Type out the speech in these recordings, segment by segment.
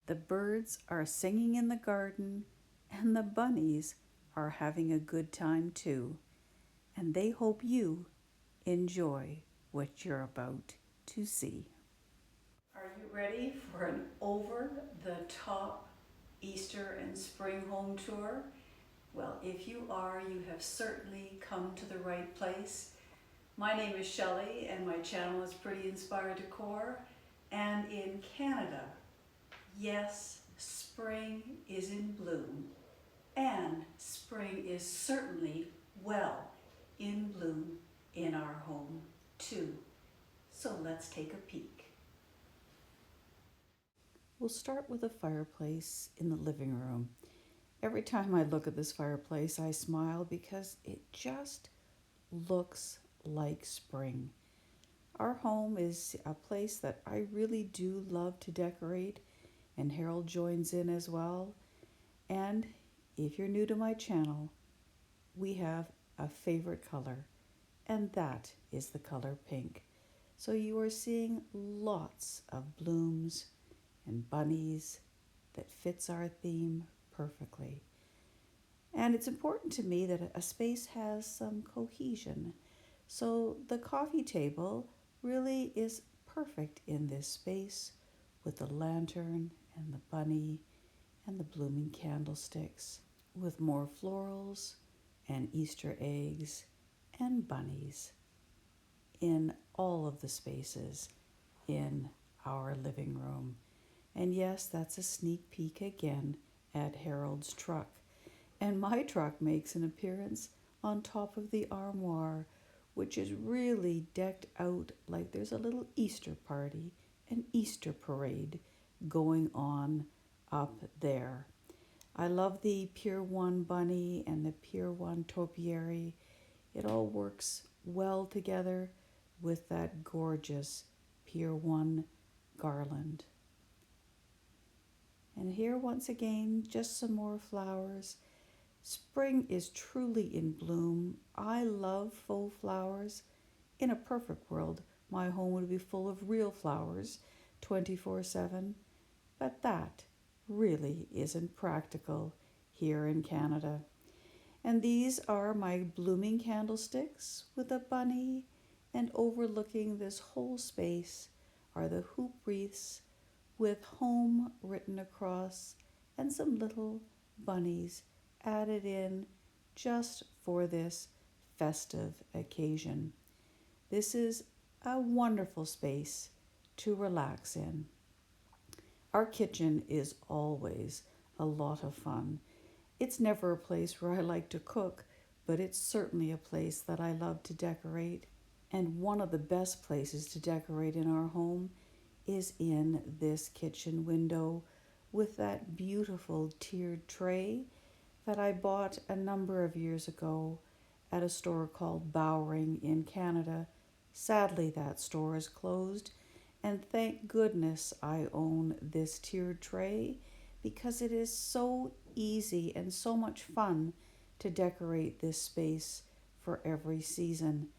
The birds are singing in the garden, and the bunnies are having a good time too. And they hope you enjoy what you're about to see. Are you ready for an over the top Easter and spring home tour? Well, if you are, you have certainly come to the right place. My name is Shelley and my channel is Pretty Inspired Decor. And in Canada, yes, spring is in bloom. And spring is certainly well in bloom in our home too. So let's take a peek. We'll start with a fireplace in the living room. Every time I look at this fireplace, I smile because it just looks like spring. Our home is a place that I really do love to decorate, and Harold joins in as well. And if you're new to my channel, we have a favorite color, and that is the color pink. So you are seeing lots of blooms and bunnies that fits our theme perfectly. And it's important to me that a space has some cohesion. So the coffee table really is perfect in this space with the lantern and the bunny and the blooming candlesticks with more florals and Easter eggs and bunnies in all of the spaces in our living room. And yes, that's a sneak peek again at Harold's truck. And my truck makes an appearance on top of the armoire, which is really decked out like there's a little Easter party, an Easter parade going on up there. I love the Pier 1 bunny and the Pier 1 topiary. It all works well together with that gorgeous Pier 1 garland. And here once again, just some more flowers. Spring is truly in bloom. I love faux flowers. In a perfect world, my home would be full of real flowers 24/7, but that really isn't practical here in Canada. And these are my blooming candlesticks with a bunny, and overlooking this whole space are the hoop wreaths with home written across and some little bunnies added in just for this festive occasion. This is a wonderful space to relax in. Our kitchen is always a lot of fun. It's never a place where I like to cook, but it's certainly a place that I love to decorate. And one of the best places to decorate in our home is in this kitchen window with that beautiful tiered tray that I bought a number of years ago at a store called Bowring in Canada. Sadly, that store is closed, and thank goodness I own this tiered tray because it is so easy and so much fun to decorate this space for every season.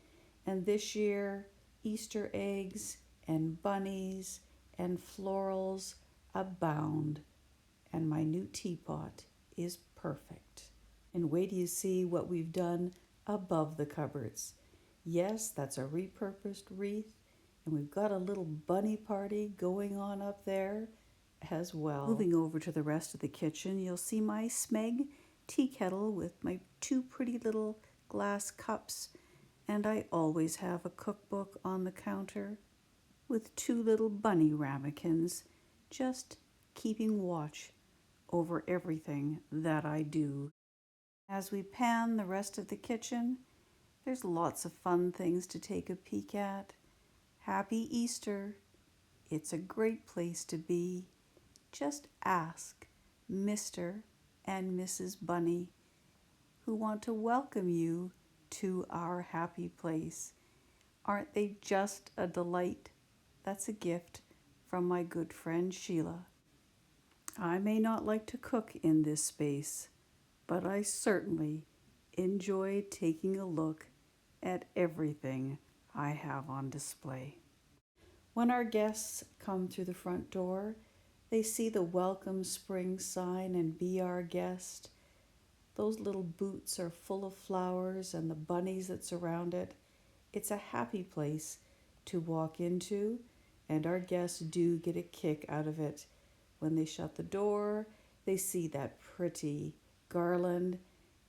And this year, Easter eggs and bunnies and florals abound, and my new teapot is perfect. And wait till you see what we've done above the cupboards. Yes, that's a repurposed wreath, and we've got a little bunny party going on up there as well. Moving over to the rest of the kitchen, you'll see my Smeg tea kettle with my two pretty little glass cups, and I always have a cookbook on the counter with two little bunny ramekins, just keeping watch over everything that I do. As we pan the rest of the kitchen, there's lots of fun things to take a peek at. Happy Easter! It's a great place to be. Just ask Mr. and Mrs. Bunny, who want to welcome you to our happy place. Aren't they just a delight? That's a gift from my good friend Sheila. I may not like to cook in this space, but I certainly enjoy taking a look at everything I have on display. When our guests come through the front door, They see the welcome spring sign and be our guest. Those little boots are full of flowers and the bunnies that surround it. It's a happy place to walk into, and our guests do get a kick out of it. When they shut the door, they see that pretty garland,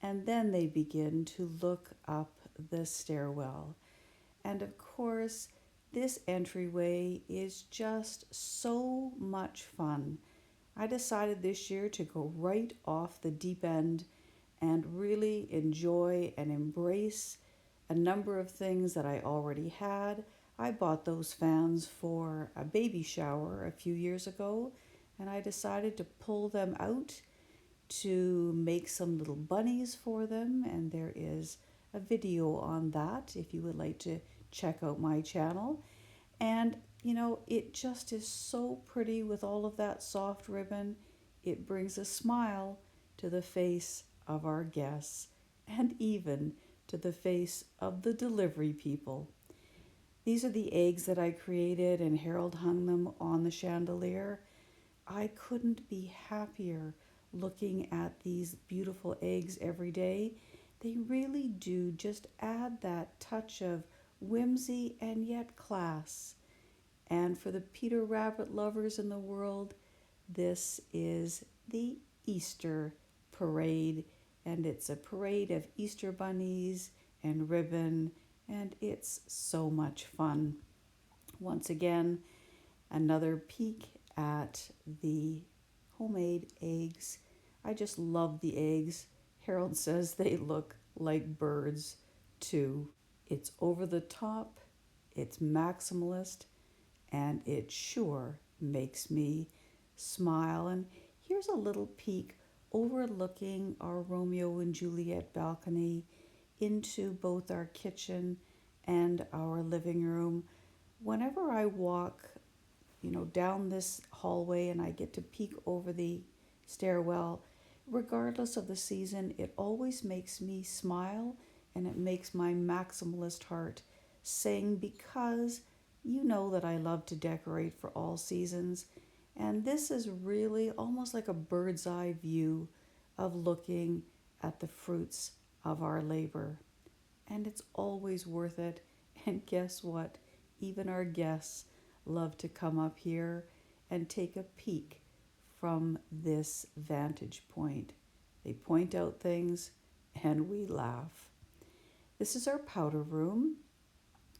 and then they begin to look up the stairwell. And of course, this entryway is just so much fun. I decided this year to go right off the deep end and really enjoy and embrace a number of things that I already had. I bought those fans for a baby shower a few years ago, and I decided to pull them out to make some little bunnies for them, and there is a video on that if you would like to check out my channel. And it just is so pretty with all of that soft ribbon. It brings a smile to the face of our guests and even to the face of the delivery people. These are the eggs that I created, and Harold hung them on the chandelier. I couldn't be happier looking at these beautiful eggs every day. They really do just add that touch of whimsy and yet class. And for the Peter Rabbit lovers in the world, this is the Easter parade, and it's a parade of Easter bunnies and ribbon, and it's so much fun. Once again, another peek at the homemade eggs. I just love the eggs. Harold says they look like birds too. It's over the top, it's maximalist, and it sure makes me smile. And here's a little peek overlooking our Romeo and Juliet balcony into both our kitchen and our living room. Whenever I walk, down this hallway and I get to peek over the stairwell, regardless of the season, it always makes me smile and it makes my maximalist heart sing, because you know that I love to decorate for all seasons. And this is really almost like a bird's eye view of looking at the fruits of our labor. And it's always worth it. And guess what? Even our guests love to come up here and take a peek from this vantage point. They point out things and we laugh. This is our powder room.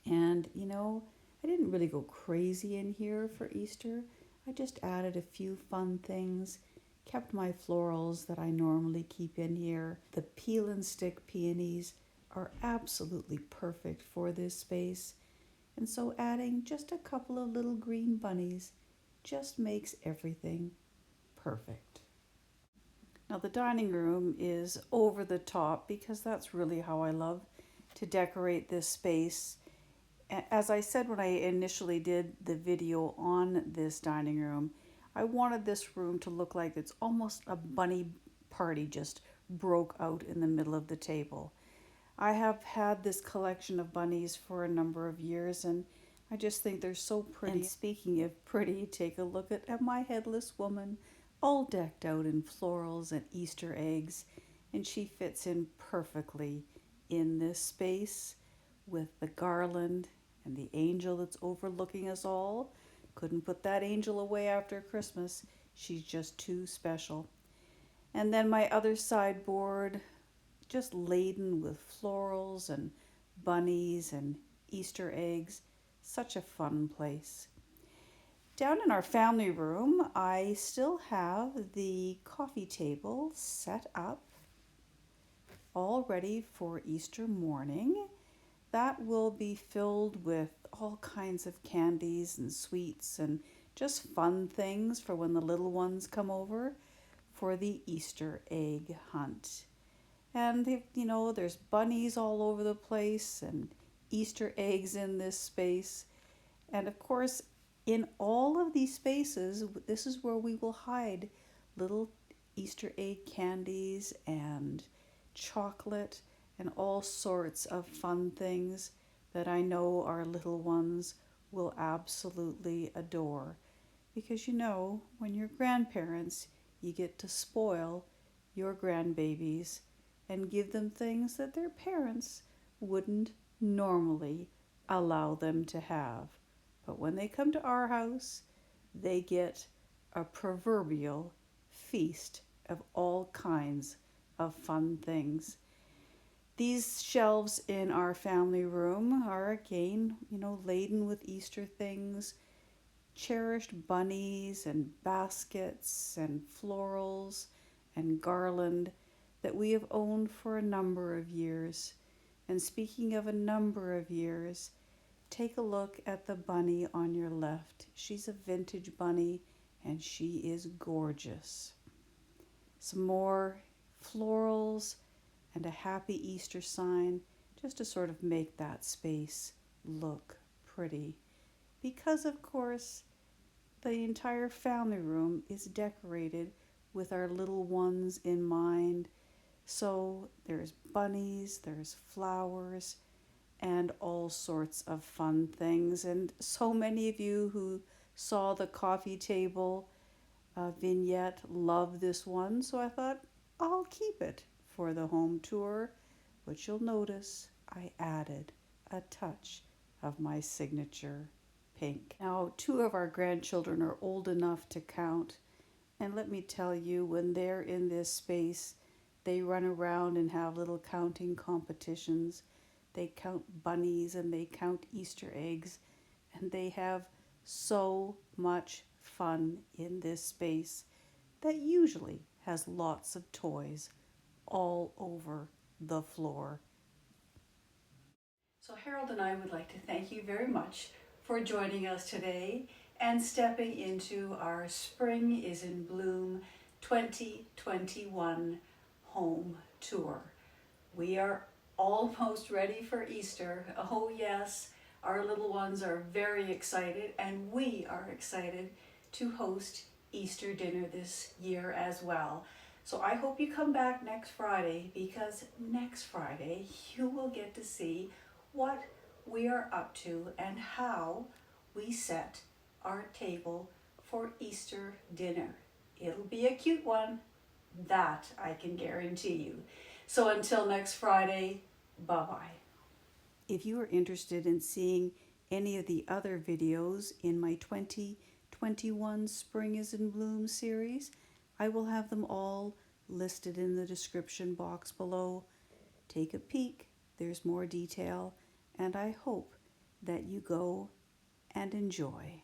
And I didn't really go crazy in here for Easter. I just added a few fun things, kept my florals that I normally keep in here. The peel and stick peonies are absolutely perfect for this space. And so adding just a couple of little green bunnies just makes everything perfect. Now the dining room is over the top because that's really how I love to decorate this space. As I said when I initially did the video on this dining room, I wanted this room to look like it's almost a bunny party just broke out in the middle of the table. I have had this collection of bunnies for a number of years, and I just think they're so pretty. And speaking of pretty, take a look at my headless woman, all decked out in florals and Easter eggs, and she fits in perfectly in this space with the garland and the angel that's overlooking us all. Couldn't put that angel away after Christmas. She's just too special. And then my other sideboard, just laden with florals and bunnies and Easter eggs. Such a fun place. Down in our family room, I still have the coffee table set up, all ready for Easter morning. That will be filled with all kinds of candies and sweets and just fun things for when the little ones come over for the Easter egg hunt. And there's bunnies all over the place and Easter eggs in this space. And of course, in all of these spaces, this is where we will hide little Easter egg candies and chocolate and all sorts of fun things that I know our little ones will absolutely adore. because you know, when you're grandparents, you get to spoil your grandbabies and give them things that their parents wouldn't normally allow them to have. But when they come to our house, they get a proverbial feast of all kinds of fun things. These shelves in our family room are again, laden with Easter things, cherished bunnies and baskets and florals and garland that we have owned for a number of years. And speaking of a number of years, take a look at the bunny on your left. She's a vintage bunny and she is gorgeous. Some more florals and a happy Easter sign just to sort of make that space look pretty. Because, of course, the entire family room is decorated with our little ones in mind. So there's bunnies, there's flowers, and all sorts of fun things. And so many of you who saw the coffee table vignette love this one, so I thought I'll keep it for the home tour, but you'll notice I added a touch of my signature pink. Now, two of our grandchildren are old enough to count, and let me tell you, when they're in this space, they run around and have little counting competitions. They count bunnies and they count Easter eggs, and they have so much fun in this space that usually has lots of toys all over the floor. So Harold and I would like to thank you very much for joining us today and stepping into our Spring is in Bloom 2021 home tour. We are almost ready for Easter. Oh yes, our little ones are very excited, and we are excited to host Easter dinner this year as well. So I hope you come back next Friday, because next Friday you will get to see what we are up to and how we set our table for Easter dinner. It'll be a cute one, that I can guarantee you. So until next Friday, bye-bye. If you are interested in seeing any of the other videos in my 2021 Spring is in Bloom series, I will have them all listed in the description box below. Take a peek, there's more detail, and I hope that you go and enjoy.